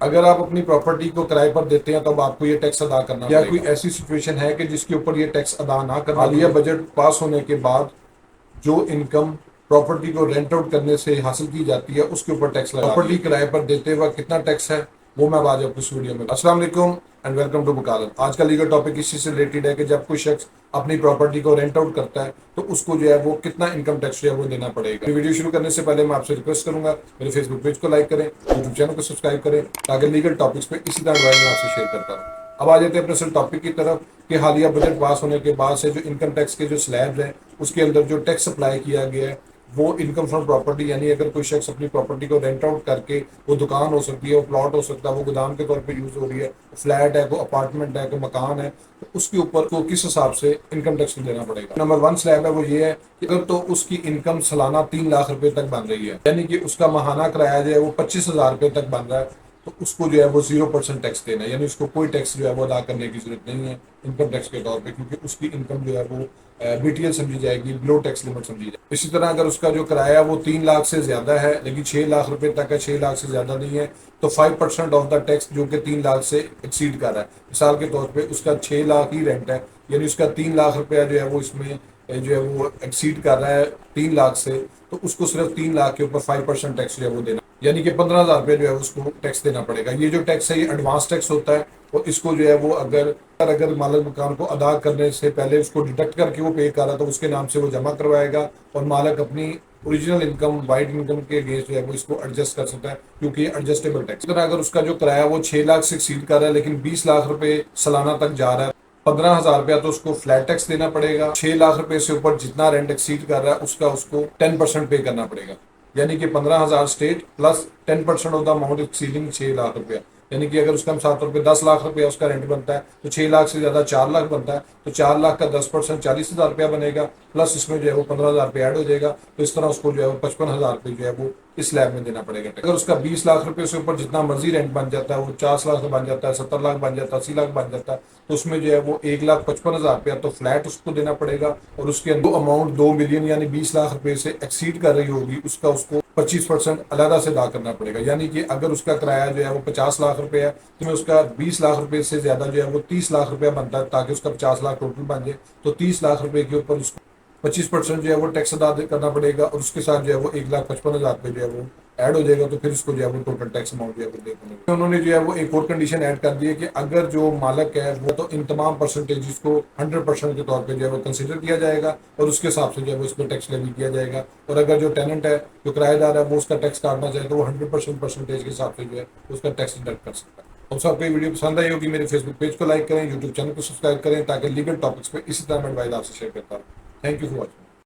अगर आप अपनी प्रॉपर्टी को किराए पर देते हैं तब आपको ये टैक्स अदा करना पड़ेगा। या कोई ऐसी सिचुएशन है कि जिसके ऊपर ये टैक्स अदा ना करना, हालिया बजट पास होने के बाद जो इनकम प्रॉपर्टी को रेंट आउट करने से हासिल की जाती है उसके ऊपर टैक्स लगा। प्रॉपर्टी किराए पर देते वक्त कितना टैक्स है वो मैं आज आपको इस वीडियो में। अस्सलाम वालेकुम एंड वेलकम टू वकालत। आज का लीगल टॉपिक इसी से रिलेटेड है कि जब कोई शख्स अपनी प्रॉपर्टी को रेंट आउट करता है तो उसको जो है वो कितना इनकम टैक्स जो है वो देना पड़ेगा। वीडियो शुरू करने से पहले मैं आपसे रिक्वेस्ट करूंगा मेरे फेसबुक पेज को लाइक करें, यूट्यूब चैनल को सब्सक्राइब करें ताकि लीगल टॉपिक्स पे इसी तरह एडवाइस मैं आपसे शेयर करता हूँ। अब आ जाते हैं अपने असल टॉपिक की तरफ कि हालिया बजट पास होने के बाद से जो इनकम टैक्स के जो स्लैब है उसके अंदर जो टैक्स अप्लाई किया गया है वो इनकम फ्रॉम प्रॉपर्टी, यानी अगर कोई शख्स अपनी प्रॉपर्टी को रेंट आउट करके, वो दुकान हो सकती है, वो प्लॉट हो सकता है, वो गोदाम के तौर पे यूज हो रही है, फ्लैट है, कोई अपार्टमेंट है, कोई मकान है, तो उसके ऊपर को किस हिसाब से इनकम टैक्स देना पड़ेगा। नंबर 1 स्लैब है वो ये है कि अगर तो उसकी इनकम सालाना 3 लाख रुपए तक बन रही है, यानी कि उसका माहाना किराया जो है वो 25,000 रुपए तक बन रहा है, तो उसको जो है वो 0% टैक्स देना है, यानी उसको कोई टैक्स जो है वो अदा करने की जरूरत नहीं है इनकम टैक्स के तौर पे, क्योंकि उसकी इनकम जो है वो बीटीएल समझी जाएगी, बिलो टैक्स लिमिट समझी जाएगी। इसी तरह अगर उसका जो किराया वो 3 लाख से ज्यादा है लेकिन 6 लाख रुपए तक है, 6 लाख से ज्यादा नहीं है, तो 5% ऑफ द टैक्स जो कि 3 लाख से एक्सीड कर रहा है, मिसाल के तौर पर उसका 6 लाख ही रेंट है, यानी उसका 3 लाख रुपया जो है वो इसमें जो है वो एक्सीड कर रहा है 3 लाख से, तो उसको सिर्फ 3 लाख के ऊपर 5% टैक्स जो है वो देना, यानी कि 15,000 रुपये जो है उसको टैक्स देना पड़ेगा। ये जो टैक्स है ये एडवांस टैक्स होता है और इसको जो है वो अगर मालिक मकान को अदा करने से पहले उसको डिडक्ट करके वो पे कर रहा है तो उसके नाम से वो जमा करवाएगा और मालिक अपनी ओरिजिनल इनकम, वाइड इनकम के अगेंस्ट जो है वो इसको एडजस्ट कर सकता है, क्योंकि ये एडजस्टेबल टैक्स। अगर उसका जो किराया वो 6 लाख से एक्सीड कर रहा है लेकिन 20 लाख रुपए सालाना तक जा रहा है, 15,000 रुपया तो उसको फ्लैट टैक्स देना पड़ेगा। 6 लाख रुपए से ऊपर जितना रेंट एक्सीड कर रहा है उसका उसको 10% पे करना पड़ेगा, यानी कि 15,000 state plus 10% of the amount exceeding 6 lakh रुपया, यानी कि अगर उसका हम 7 रुपये 10 लाख रुपया उसका रेंट बनता है तो 6 लाख से ज्यादा 4 लाख बनता है, तो 4 लाख का 10% 40,000 रुपया बनेगा, प्लस इसमें जो है वो 15,000 रुपये ऐड हो जाएगा, तो इस तरह उसको जो है वो 55,000 रुपये जो है वो इस स्लैब में देना पड़ेगा। अगर उसका 20 लाख रुपए से ऊपर जितना मर्जी रेंट बन जाता है, वो 50 लाख बन जाता है, 70 लाख बन जाता है, 80 लाख बन जाता है, तो उसमें जो है वो 1,55,000 रुपया तो फ्लैट उसको देना पड़ेगा, और उसके अंदर अमाउंट 2 मिलियन यानी 20 लाख रुपए से एक्सीड कर रही होगी उसका उसको 25% अलग से अदा करना पड़ेगा। यानी कि अगर उसका किराया जो है वो 50 लाख रुपए है तो उसका 20 लाख रुपए से ज्यादा जो है वो 30 लाख रुपया बनता है, ताकि उसका 50 लाख टोटल बन जाए, तो 30 लाख रुपए के ऊपर उसको 25% जो है वो टैक्स अदा करना पड़ेगा, और उसके साथ जो है वो 1,55,000 रुपये जो है वो ऐड हो जाएगा, तो फिर उसको जो है वो टोटल टैक्स अमाउंट जो है वो देखने मिलेगा। उन्होंने जो है वो एक और कंडीशन ऐड कर दी है कि अगर जो मालिक है वो तो इन तमाम परसेंटेज को 100% के तौर पे जो है वो कंसिडर किया जाएगा और उसके हिसाब से जो है वो इसमें टैक्स लेवी किया जाएगा, और अगर जो टेनेंट है, जो किराएदार है, वो उसका टैक्स काटना चाहे तो वो 100% परसेंटेज के हिसाब से जो है उसका टैक्स डिडक्ट कर सकता है। और आपको ये वीडियो पसंद आई होगी, मेरे फेसबुक पेज को लाइक करें, यूट्यूब चैनल को सब्सक्राइब करें ताकि लीगल टॉपिक्स पे इसी तरह मैं एडवाइस आपसे शेयर करता हूँ। Thank you for watching.